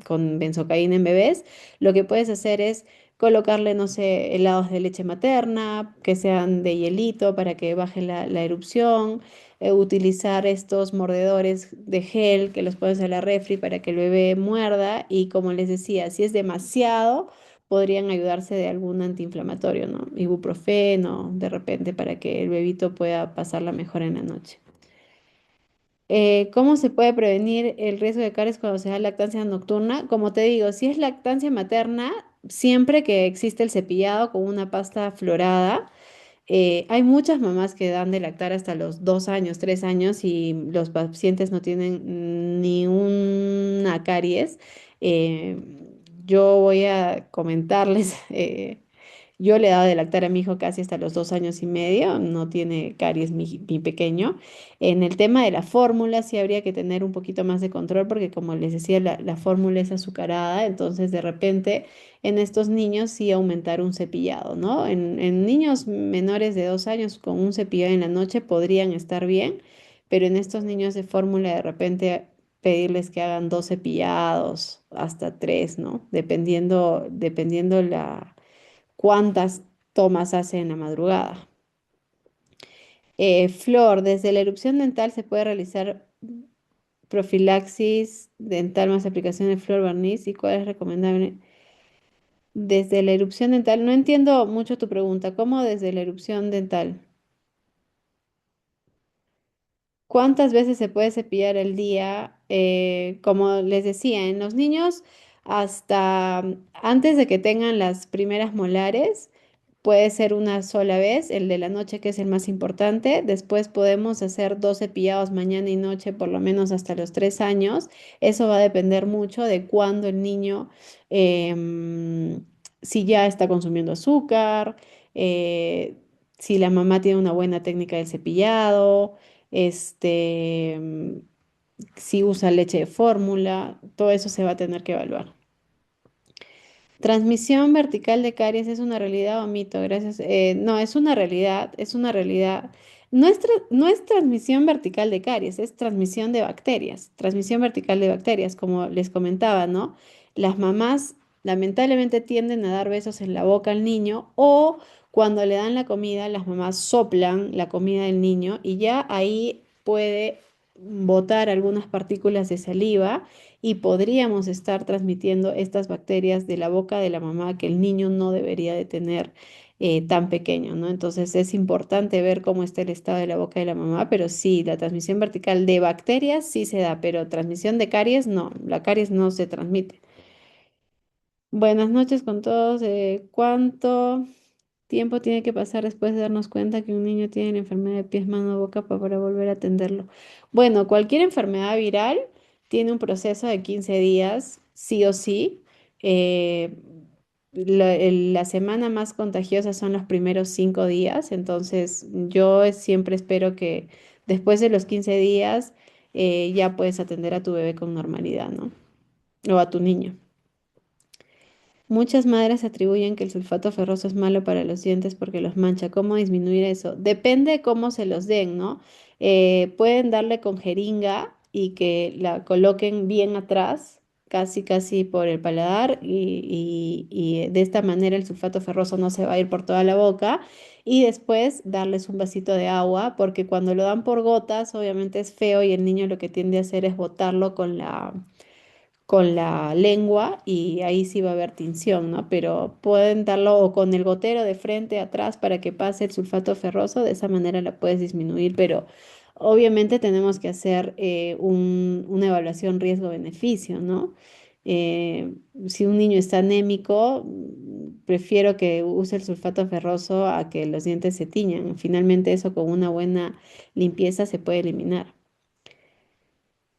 con benzocaína en bebés. Lo que puedes hacer es colocarle, no sé, helados de leche materna, que sean de hielito para que baje la erupción, utilizar estos mordedores de gel que los pones en la refri para que el bebé muerda y como les decía, si es demasiado, podrían ayudarse de algún antiinflamatorio, ¿no? Ibuprofeno, de repente, para que el bebito pueda pasarla mejor en la noche. ¿Cómo se puede prevenir el riesgo de caries cuando se da lactancia nocturna? Como te digo, si es lactancia materna, siempre que existe el cepillado con una pasta florada, hay muchas mamás que dan de lactar hasta los 2 años, 3 años y los pacientes no tienen ni una caries. Eh, yo voy a comentarles, yo le he dado de lactar a mi hijo casi hasta los 2 años y medio, no tiene caries mi pequeño. En el tema de la fórmula sí habría que tener un poquito más de control porque como les decía, la fórmula es azucarada, entonces de repente en estos niños sí aumentar un cepillado, ¿no? En niños menores de 2 años con un cepillado en la noche podrían estar bien, pero en estos niños de fórmula de repente pedirles que hagan 2 cepillados, hasta tres, ¿no? Dependiendo cuántas tomas hace en la madrugada. Flor, desde la erupción dental se puede realizar profilaxis dental más aplicación de flor barniz y cuál es recomendable. Desde la erupción dental, no entiendo mucho tu pregunta. ¿Cómo desde la erupción dental? ¿Cuántas veces se puede cepillar al día? Como les decía, en los niños hasta antes de que tengan las primeras molares, puede ser una sola vez, el de la noche que es el más importante. Después podemos hacer 2 cepillados mañana y noche, por lo menos hasta los 3 años. Eso va a depender mucho de cuándo el niño, em, si ya está consumiendo azúcar, eh, si la mamá tiene una buena técnica del cepillado si usa leche de fórmula, todo eso se va a tener que evaluar. Transmisión vertical de caries es una realidad o mito, gracias. No, es una realidad, es una realidad. No es transmisión vertical de caries, es transmisión de bacterias, transmisión vertical de bacterias, como les comentaba, ¿no? Las mamás Lamentablemente tienden a dar besos en la boca al niño o cuando le dan la comida, las mamás soplan la comida del niño y ya ahí puede botar algunas partículas de saliva y podríamos estar transmitiendo estas bacterias de la boca de la mamá que el niño no debería de tener tan pequeño, ¿no? Entonces es importante ver cómo está el estado de la boca de la mamá, pero sí, la transmisión vertical de bacterias sí se da, pero transmisión de caries no, la caries no se transmite. Buenas noches con todos. ¿Cuánto tiempo tiene que pasar después de darnos cuenta que un niño tiene la enfermedad de pies, mano, boca para volver a atenderlo? Bueno, cualquier enfermedad viral tiene un proceso de 15 días, sí o sí. Eh, la semana más contagiosa son los primeros 5 días, entonces yo siempre espero que después de los 15 días ya puedes atender a tu bebé con normalidad, ¿no? O a tu niño. Muchas madres atribuyen que el sulfato ferroso es malo para los dientes porque los mancha. ¿Cómo disminuir eso? Depende de cómo se los den, ¿no? Pueden darle con jeringa y que la coloquen bien atrás, casi casi por el paladar, y de esta manera el sulfato ferroso no se va a ir por toda la boca. Y después darles un vasito de agua, porque cuando lo dan por gotas, obviamente es feo y el niño lo que tiende a hacer es botarlo con la lengua y ahí sí va a haber tinción, ¿no? Pero pueden darlo o con el gotero de frente atrás para que pase el sulfato ferroso, de esa manera la puedes disminuir, pero obviamente tenemos que hacer una evaluación riesgo-beneficio, ¿no? Si un niño está anémico, prefiero que use el sulfato ferroso a que los dientes se tiñan. Finalmente eso con una buena limpieza se puede eliminar.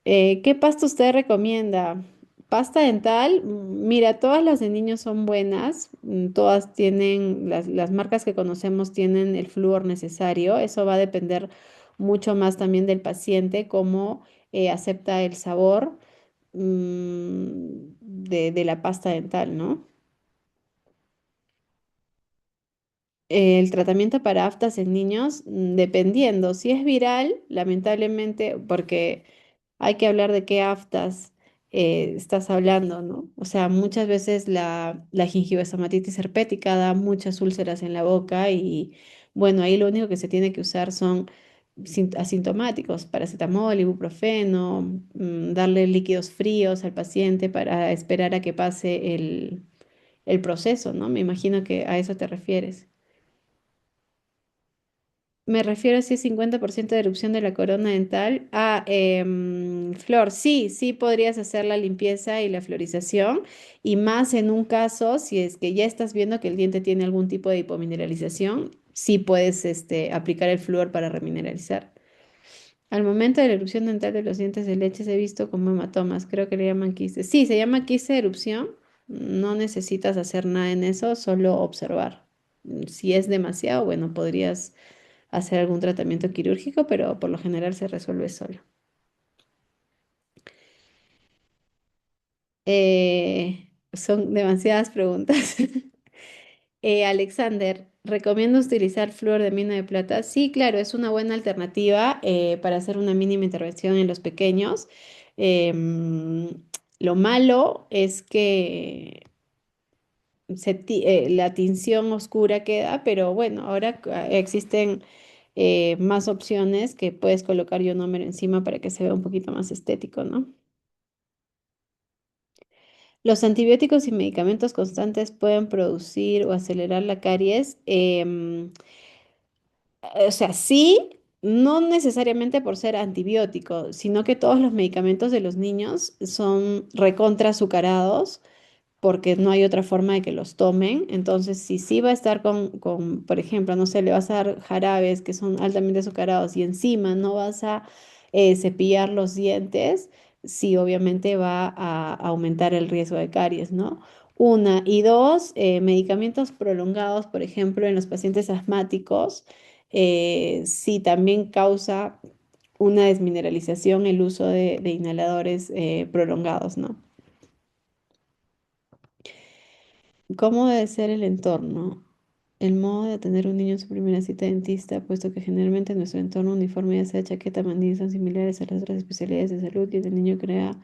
¿Qué pasta usted recomienda? Pasta dental, mira, todas las de niños son buenas, todas tienen, las marcas que conocemos tienen el flúor necesario, eso va a depender mucho más también del paciente, cómo acepta el sabor de la pasta dental, ¿no? El tratamiento para aftas en niños, dependiendo, si es viral, lamentablemente, porque hay que hablar de qué aftas estás hablando, ¿no? O sea, muchas veces la gingivostomatitis herpética da muchas úlceras en la boca y bueno, ahí lo único que se tiene que usar son asintomáticos, paracetamol, ibuprofeno, darle líquidos fríos al paciente para esperar a que pase el proceso, ¿no? Me imagino que a eso te refieres. Me refiero a si es 50% de erupción de la corona dental. Flor, sí, sí podrías hacer la limpieza y la florización, y más en un caso, si es que ya estás viendo que el diente tiene algún tipo de hipomineralización, sí puedes aplicar el flúor para remineralizar. Al momento de la erupción dental de los dientes de leche se he visto como hematomas, creo que le llaman quiste. Sí, se llama quiste de erupción, no necesitas hacer nada en eso, solo observar. Si es demasiado, bueno, podrías hacer algún tratamiento quirúrgico, pero por lo general se resuelve solo. Son demasiadas preguntas. Alexander, ¿recomiendo utilizar flúor de mina de plata? Sí, claro, es una buena alternativa para hacer una mínima intervención en los pequeños. Lo malo es que la tinción oscura queda, pero bueno, ahora existen más opciones que puedes colocar ionómero encima para que se vea un poquito más estético, ¿no? Los antibióticos y medicamentos constantes pueden producir o acelerar la caries. O sea, sí, no necesariamente por ser antibiótico, sino que todos los medicamentos de los niños son recontra azucarados porque no hay otra forma de que los tomen. Entonces, si sí va a estar por ejemplo, no sé, le vas a dar jarabes que son altamente azucarados y encima no vas a cepillar los dientes, sí, obviamente va a aumentar el riesgo de caries, ¿no? Una. Y dos, medicamentos prolongados, por ejemplo, en los pacientes asmáticos, sí también causa una desmineralización el uso de inhaladores prolongados, ¿no? ¿Cómo debe ser el entorno? El modo de atender a un niño en su primera cita de dentista, puesto que generalmente nuestro entorno uniforme, ya sea chaqueta, mandil, son similares a las otras especialidades de salud y el niño crea.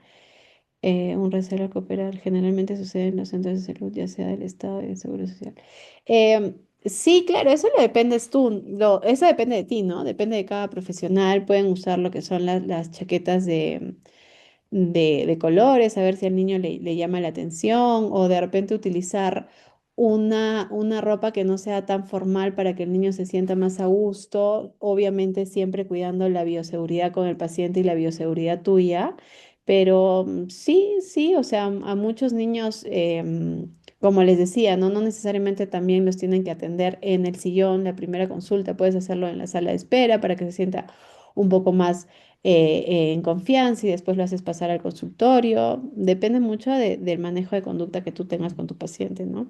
Un recelo al cooperar generalmente sucede en los centros de salud, ya sea del Estado y del Seguro Social. Em, sí, claro, eso lo dependes tú, eso depende de ti, ¿no? Depende de cada profesional. Pueden usar lo que son las chaquetas de colores, a ver si al niño le llama la atención, o de repente utilizar una ropa que no sea tan formal para que el niño se sienta más a gusto, obviamente siempre cuidando la bioseguridad con el paciente y la bioseguridad tuya, pero sí, sí, o sea, a muchos niños, como les decía, ¿no? No necesariamente también los tienen que atender en el sillón, la primera consulta, puedes hacerlo en la sala de espera para que se sienta un poco más en confianza y después lo haces pasar al consultorio. Depende mucho del manejo de conducta que tú tengas con tu paciente, ¿no?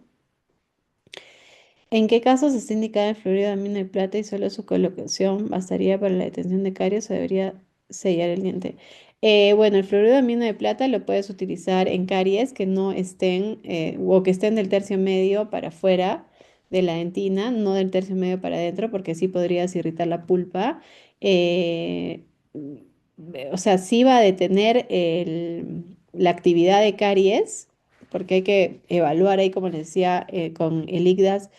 ¿En qué casos está indicada el fluoruro de amino de plata y solo su colocación bastaría para la detención de caries o debería sellar el diente? Bueno, el fluoruro de amino de plata lo puedes utilizar en caries que no estén o que estén del tercio medio para afuera de la dentina, no del tercio medio para adentro, porque sí podrías irritar la pulpa. Eh, o sea, sí va a detener la actividad de caries, porque hay que evaluar ahí, como les decía, con el IGDAS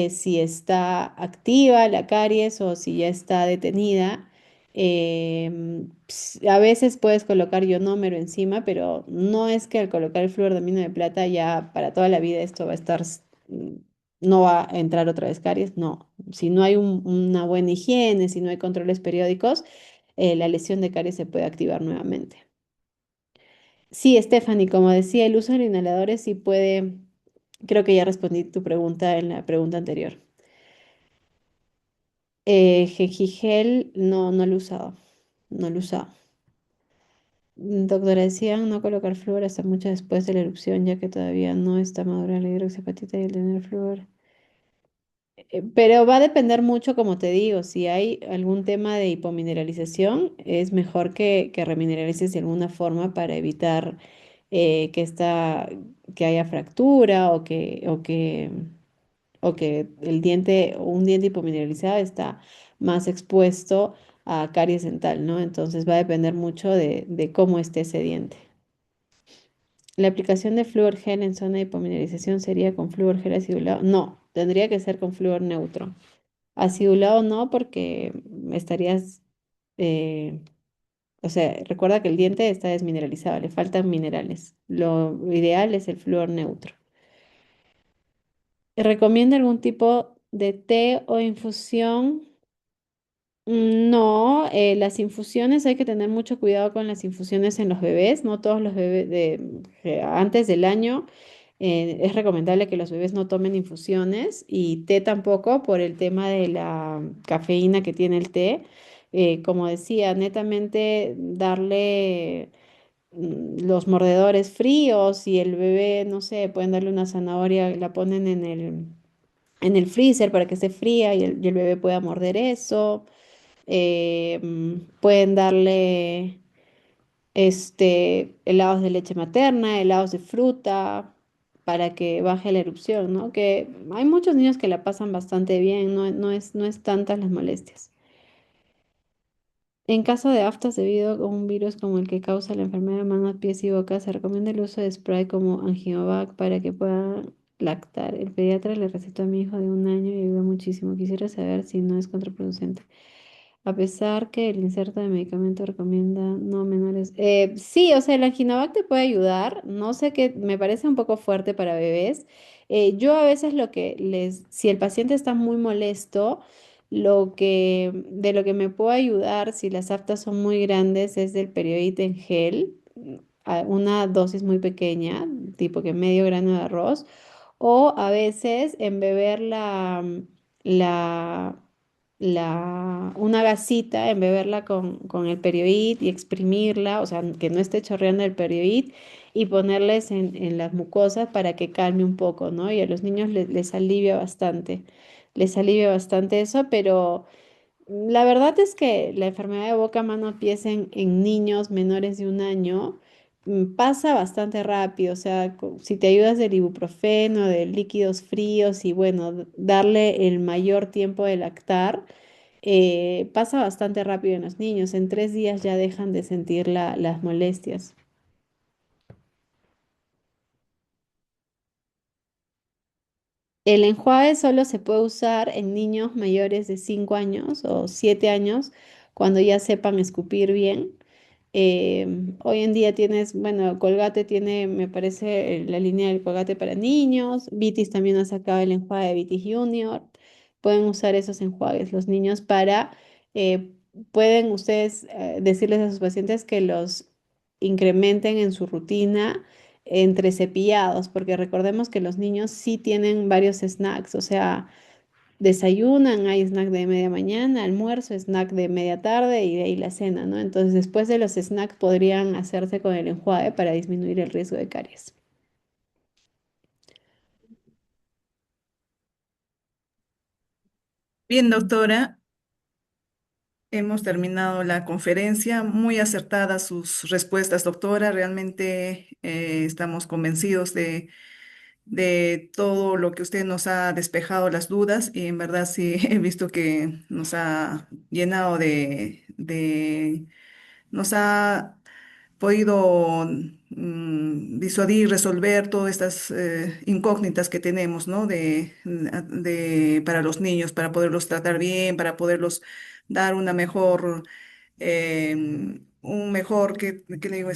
si está activa la caries o si ya está detenida. A veces puedes colocar ionómero encima, pero no es que al colocar el flúor de amino de plata ya para toda la vida esto va a estar, mm, no va a entrar otra vez caries, no. Si no hay una buena higiene, si no hay controles periódicos, la lesión de caries se puede activar nuevamente. Sí, Stephanie, como decía, el uso de inhaladores sí puede, creo que ya respondí tu pregunta en la pregunta anterior. Gengigel, no, no lo he usado. No lo he usado. Doctora, decían no colocar flúor hasta mucho después de la erupción, ya que todavía no está madura la hidroxiapatita y el tener flúor. Pero va a depender mucho, como te digo, si hay algún tema de hipomineralización, es mejor que remineralices de alguna forma para evitar que haya fractura o que el diente, un diente hipomineralizado está más expuesto a caries dental, ¿no? Entonces va a depender mucho de cómo esté ese diente. La aplicación de flúor gel en zona de hipomineralización sería con flúor gel acidulado. No, tendría que ser con flúor neutro. Acidulado no, porque estarías, eh, o sea, recuerda que el diente está desmineralizado, le faltan minerales. Lo ideal es el flúor neutro. ¿Recomienda algún tipo de té o infusión? No, las infusiones hay que tener mucho cuidado con las infusiones en los bebés. No todos los bebés antes del año es recomendable que los bebés no tomen infusiones y té tampoco por el tema de la cafeína que tiene el té. Como decía, netamente darle los mordedores fríos y el bebé, no sé, pueden darle una zanahoria, la ponen en el freezer para que esté fría y el bebé pueda morder eso. Pueden darle helados de leche materna, helados de fruta, para que baje la erupción, ¿no? Que hay muchos niños que la pasan bastante bien, no es tantas las molestias. En caso de aftas debido a un virus como el que causa la enfermedad de manos, pies y boca, se recomienda el uso de spray como Angiovac para que pueda lactar. El pediatra le recetó a mi hijo de 1 año y ayudó muchísimo. Quisiera saber si no es contraproducente. A pesar que el inserto de medicamento recomienda no menores. Sí, o sea, el Anginovac te puede ayudar. No sé qué, me parece un poco fuerte para bebés. Yo a veces si el paciente está muy molesto, de lo que me puede ayudar si las aftas son muy grandes es del periodita en gel, a una dosis muy pequeña, tipo que medio grano de arroz, o a veces embeber la, una gasita, embeberla con el perioid y exprimirla, o sea, que no esté chorreando el perioid y ponerles en las mucosas para que calme un poco, ¿no? Y a los niños les alivia bastante eso, pero la verdad es que la enfermedad de boca, mano, pies en niños menores de 1 año pasa bastante rápido. O sea, si te ayudas del ibuprofeno, de líquidos fríos y bueno, darle el mayor tiempo de lactar, pasa bastante rápido en los niños. En 3 días ya dejan de sentir las molestias. El enjuague solo se puede usar en niños mayores de 5 años o 7 años cuando ya sepan escupir bien. Hoy en día tienes, bueno, Colgate tiene, me parece, la línea del Colgate para niños. Vitis también ha sacado el enjuague de Vitis Junior. Pueden usar esos enjuagues los niños eh, pueden ustedes decirles a sus pacientes que los incrementen en su rutina entre cepillados, porque recordemos que los niños sí tienen varios snacks, o sea, desayunan, hay snack de media mañana, almuerzo, snack de media tarde y de ahí la cena, ¿no? Entonces, después de los snacks podrían hacerse con el enjuague para disminuir el riesgo de caries. Bien, doctora, hemos terminado la conferencia. Muy acertadas sus respuestas, doctora. Realmente estamos convencidos de todo lo que usted nos ha despejado las dudas y en verdad sí he visto que nos ha llenado nos ha podido disuadir, resolver todas estas incógnitas que tenemos, ¿no? Para los niños, para poderlos tratar bien, para poderlos dar una mejor, un mejor, ¿qué le digo?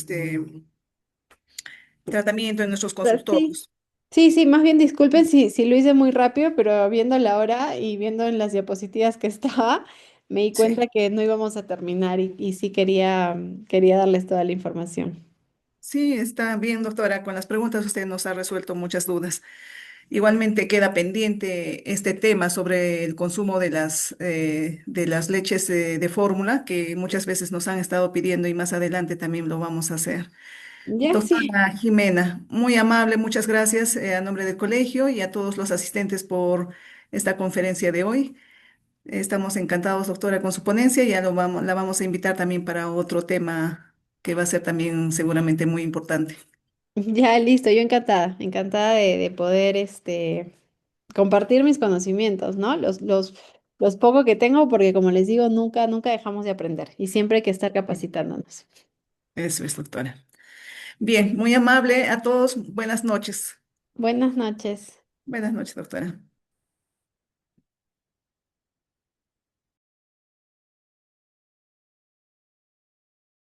Tratamiento en nuestros Pero sí. consultorios. Sí, sí, más bien disculpen si lo hice muy rápido, pero viendo la hora y viendo en las diapositivas que estaba, me di Sí. cuenta que no íbamos a terminar y sí quería darles toda la información. Sí, está bien, doctora. Con las preguntas usted nos ha resuelto muchas dudas. Igualmente queda pendiente este tema sobre el consumo de las leches de fórmula que muchas veces nos han estado pidiendo y más adelante también lo vamos a hacer. Ya, sí. Doctora Jimena, muy amable, muchas gracias a nombre del colegio y a todos los asistentes por esta conferencia de hoy. Estamos encantados, doctora, con su ponencia. Ya la vamos a invitar también para otro tema que va a ser también seguramente muy importante. Ya, listo, yo encantada, encantada de poder compartir mis conocimientos, ¿no? Los poco que tengo, porque como les digo, nunca dejamos de aprender y siempre hay que estar capacitándonos. Eso es, doctora. Bien, muy amable a todos. Buenas noches. Buenas noches. Buenas noches, doctora.